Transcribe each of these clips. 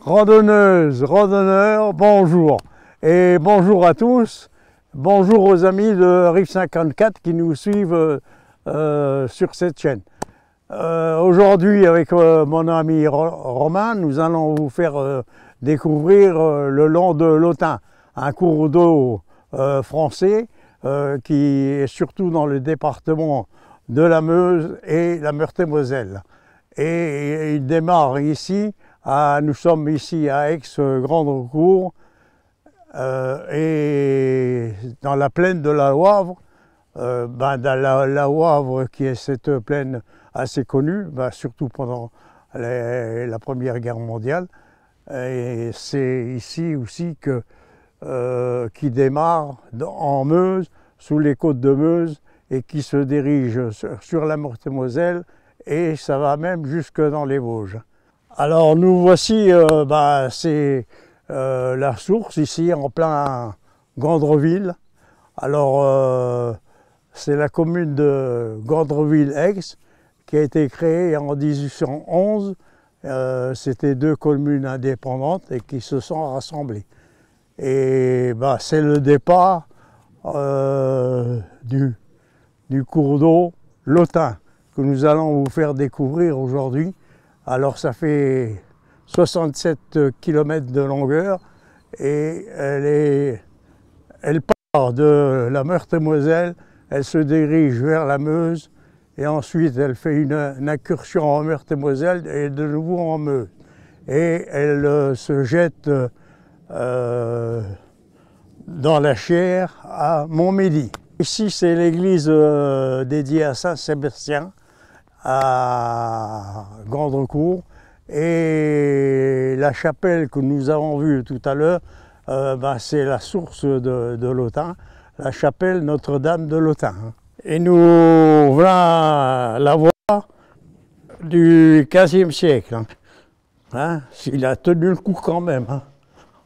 Randonneuses, randonneurs, bonjour. Et bonjour à tous. Bonjour aux amis de Rive 54 qui nous suivent sur cette chaîne. Aujourd'hui, avec mon ami Romain, nous allons vous faire découvrir le long de l'Autun, un cours d'eau français qui est surtout dans le département de la Meuse et la Meurthe-et-Moselle. Et il démarre ici, nous sommes ici à Aix-Grand-Recours, et dans la plaine de la Wavre, dans la Wavre qui est cette plaine assez connue, surtout pendant la Première Guerre mondiale. Et c'est ici aussi qui démarre en Meuse, sous les côtes de Meuse, et qui se dirige sur la Meurthe-et-Moselle, et ça va même jusque dans les Vosges. Alors nous voici, c'est la source ici en plein Gandreville. Alors c'est la commune de Gandreville-Aix qui a été créée en 1811. C'était deux communes indépendantes et qui se sont rassemblées. Et c'est le départ du cours d'eau l'Autun que nous allons vous faire découvrir aujourd'hui. Alors ça fait 67 km de longueur et elle part de la Meurthe-et-Moselle, elle se dirige vers la Meuse et ensuite elle fait une incursion en Meurthe-et-Moselle et de nouveau en Meuse. Et elle se jette dans la Chiers à Montmédy. Ici c'est l'église dédiée à Saint-Sébastien à Gandrecourt, et la chapelle que nous avons vue tout à l'heure, c'est la source de l'Autun, la chapelle Notre-Dame de l'Autun. Et nous voilà la voir du XVe siècle. Il a tenu le coup quand même.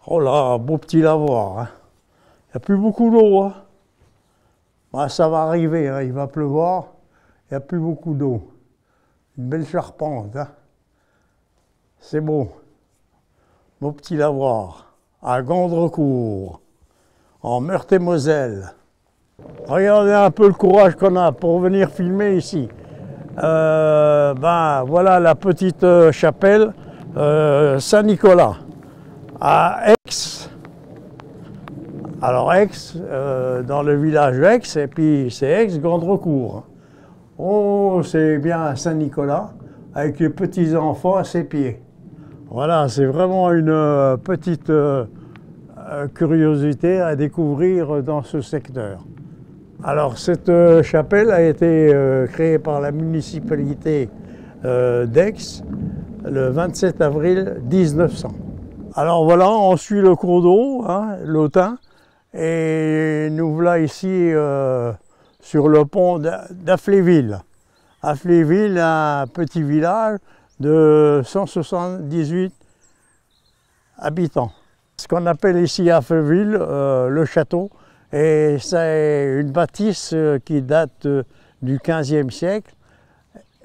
Oh là, beau petit lavoir. Il n'y a plus beaucoup d'eau. Ça va arriver, il va pleuvoir, il n'y a plus beaucoup d'eau. Une belle charpente. C'est beau. Beau petit lavoir à Gandrecourt, en Meurthe-et-Moselle. Regardez un peu le courage qu'on a pour venir filmer ici. Voilà la petite chapelle Saint-Nicolas à Aix. Alors Aix, dans le village d'Aix, et puis c'est Aix-Gandrecourt. Oh, c'est bien Saint-Nicolas, avec les petits-enfants à ses pieds. Voilà, c'est vraiment une petite curiosité à découvrir dans ce secteur. Alors, cette chapelle a été créée par la municipalité d'Aix le 27 avril 1900. Alors voilà, on suit le cours d'eau, l'Autun, et nous voilà ici sur le pont d'Affléville. Affléville, un petit village de 178 habitants. Ce qu'on appelle ici Affléville, le château, et c'est une bâtisse qui date du XVe siècle,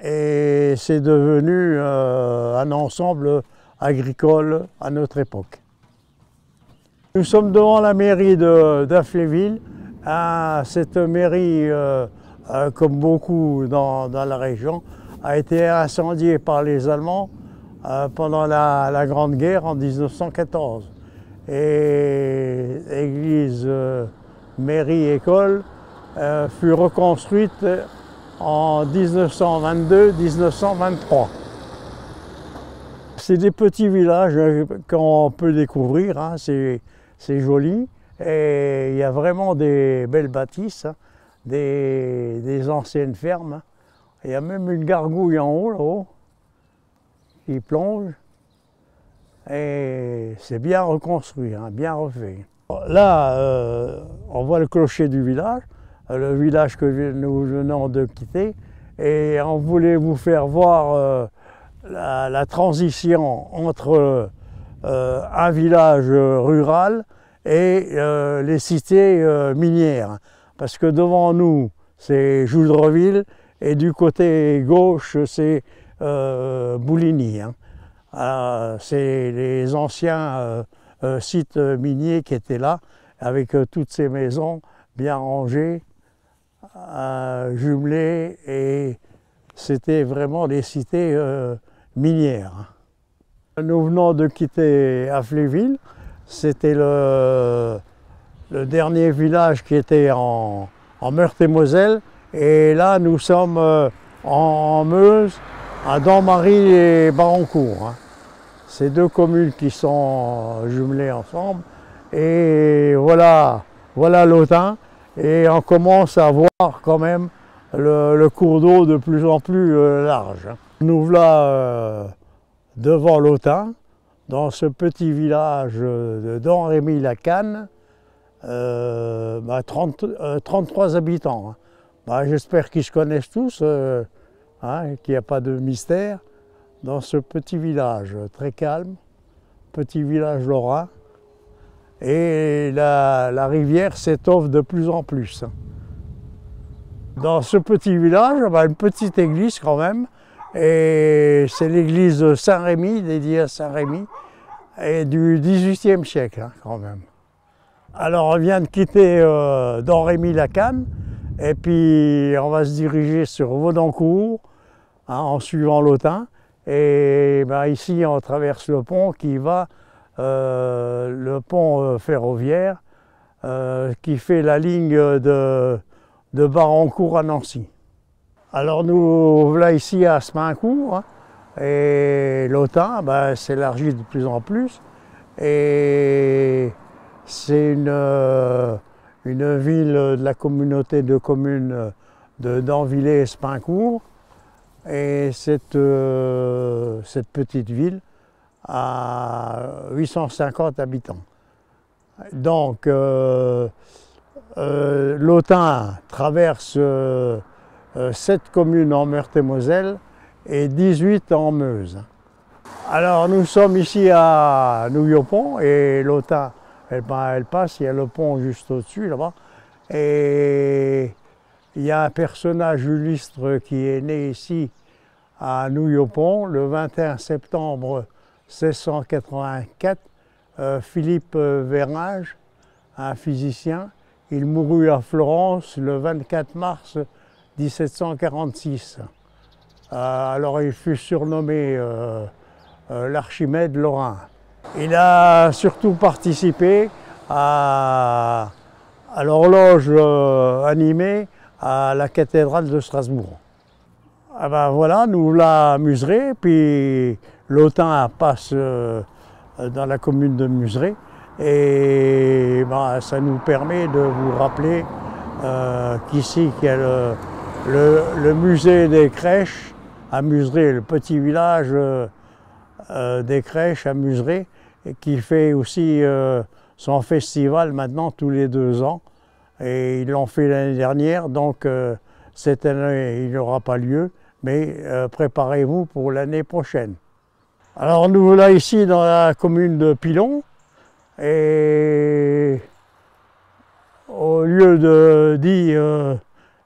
et c'est devenu un ensemble agricole à notre époque. Nous sommes devant la mairie d'Affléville. Cette mairie, comme beaucoup dans la région, a été incendiée par les Allemands pendant la Grande Guerre en 1914. Et l'église mairie-école fut reconstruite en 1922-1923. C'est des petits villages qu'on peut découvrir, c'est joli. Et il y a vraiment des belles bâtisses, des anciennes fermes. Il y a même une gargouille en haut, là-haut, qui plonge. Et c'est bien reconstruit, bien refait. Là, on voit le clocher du village, le village que nous venons de quitter. Et on voulait vous faire voir la transition entre un village rural et les cités minières. Parce que devant nous, c'est Joudreville et du côté gauche, c'est Bouligny. C'est les anciens sites miniers qui étaient là, avec toutes ces maisons bien rangées, jumelées, et c'était vraiment des cités minières. Nous venons de quitter Affléville, c'était le dernier village qui était en Meurthe-et-Moselle, et là nous sommes en Meuse, à Dammarie et Barencourt. Ces deux communes qui sont jumelées ensemble, et voilà l'Autun, et on commence à voir quand même le cours d'eau de plus en plus large. Nous voilà devant l'Autun, dans ce petit village de Domrémy-la-Canne, 33 habitants. J'espère qu'ils se connaissent tous, qu'il n'y a pas de mystère dans ce petit village très calme, petit village lorrain. Et la rivière s'étoffe de plus en plus. Dans ce petit village, une petite église quand même, et c'est l'église de Saint-Rémy, dédiée à Saint-Rémy, et du XVIIIe siècle quand même. Alors on vient de quitter Domrémy-la-Canne, et puis on va se diriger sur Vaudancourt, en suivant l'Autun, et ici on traverse le pont qui va, le pont ferroviaire, qui fait la ligne de Barencourt à Nancy. Alors nous voilà ici à Smaincourt, et l'Autun s'élargit de plus en plus, et c'est une ville de la communauté de communes de Danvillers et Spincourt, et cette petite ville a 850 habitants. Donc l'Autun traverse 7 communes en Meurthe-et-Moselle et 18 en Meuse. Alors nous sommes ici à Nouillopont, et l'Autun elle passe, il y a le pont juste au-dessus là-bas, et il y a un personnage illustre qui est né ici à Nouillopont le 21 septembre 1684, Philippe Vérage, un physicien. Il mourut à Florence le 24 mars 1746. Alors il fut surnommé l'Archimède lorrain. Il a surtout participé à l'horloge animée à la cathédrale de Strasbourg. Voilà, nous la Museré, puis l'Autun passe dans la commune de Museré, et ça nous permet de vous rappeler qu'ici il y a le musée des crèches à Museré, le petit village des crèches à Museré, qui fait aussi son festival maintenant tous les 2 ans, et ils l'ont fait l'année dernière, donc cette année il n'y aura pas lieu, mais préparez-vous pour l'année prochaine. Alors nous voilà ici dans la commune de Pilon, et au lieu de dire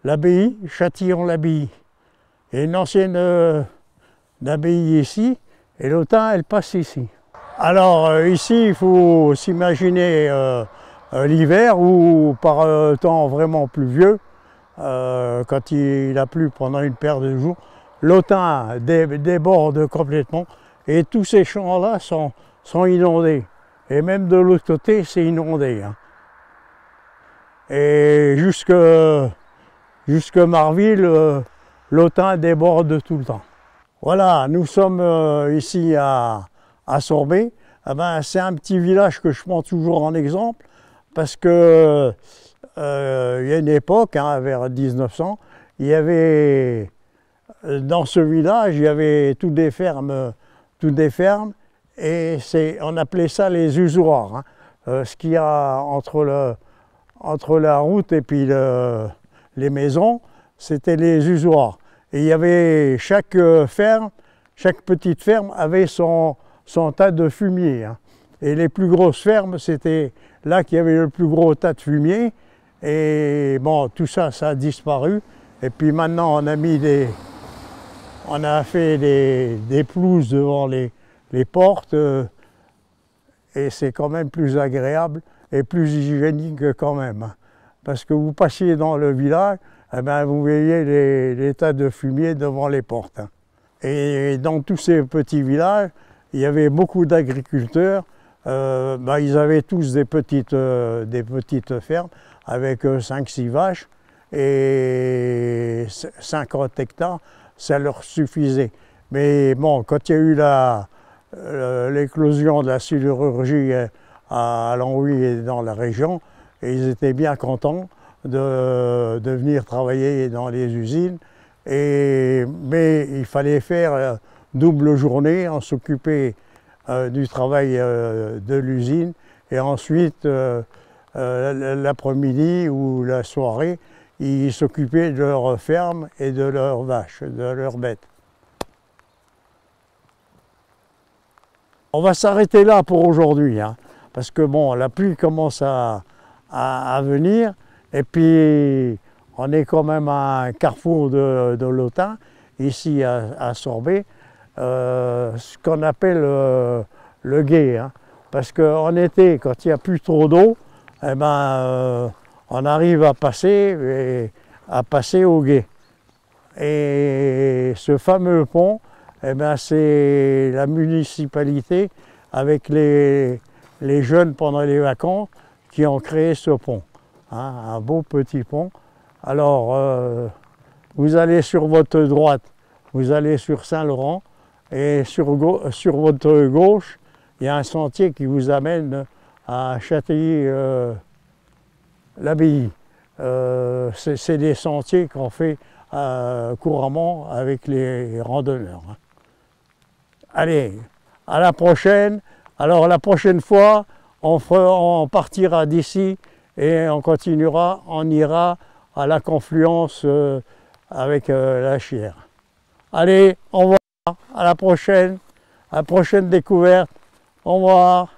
l'abbaye, Châtillon-l'Abbaye. Il y a une ancienne abbaye ici, et l'Autun elle passe ici. Alors ici il faut s'imaginer l'hiver, ou par temps vraiment pluvieux, quand il a plu pendant une paire de jours, l'Autun déborde complètement, et tous ces champs-là sont inondés. Et même de l'autre côté, c'est inondé. Et jusque Marville, l'Autun déborde tout le temps. Voilà, nous sommes ici à Sorbet. C'est un petit village que je prends toujours en exemple, parce que il y a une époque, vers 1900, il y avait dans ce village, il y avait toutes des fermes, et on appelait ça les usoirs. Ce qu'il y a entre la route et puis les maisons, c'était les usoirs. Et il y avait chaque petite ferme avait son tas de fumier. Et les plus grosses fermes, c'était là qu'il y avait le plus gros tas de fumier. Et bon, tout ça, ça a disparu. Et puis maintenant, on a fait des pelouses devant les les portes, et c'est quand même plus agréable et plus hygiénique quand même. Hein. Parce que vous passiez dans le village, eh ben, vous voyez les tas de fumier devant les portes. Hein. Et dans tous ces petits villages, il y avait beaucoup d'agriculteurs. Ils avaient tous des petites fermes avec 5-6 vaches et 50 hectares, ça leur suffisait. Mais bon, quand il y a eu l'éclosion de la sidérurgie à Longwy et dans la région, ils étaient bien contents de venir travailler dans les usines. Mais il fallait faire double journée, on s'occupait du travail de l'usine et ensuite l'après-midi ou la soirée, ils s'occupaient de leur ferme et de leurs vaches, de leurs bêtes. On va s'arrêter là pour aujourd'hui, hein, parce que bon, la pluie commence à venir et puis on est quand même à un carrefour de l'Autun, ici à Sorbet, ce qu'on appelle le gué. Hein, parce qu'en été, quand il n'y a plus trop d'eau, eh ben, on arrive à passer au gué. Et ce fameux pont, eh ben, c'est la municipalité avec les jeunes pendant les vacances qui ont créé ce pont. Hein, un beau petit pont. Alors, vous allez sur votre droite, vous allez sur Saint-Laurent et sur votre gauche, il y a un sentier qui vous amène à Châtilly-l'Abbaye. C'est des sentiers qu'on fait couramment avec les randonneurs. Hein. Allez, à la prochaine. Alors la prochaine fois, on partira d'ici et on continuera, on ira à la confluence avec la Chière. Allez, au revoir, à la prochaine découverte. Au revoir.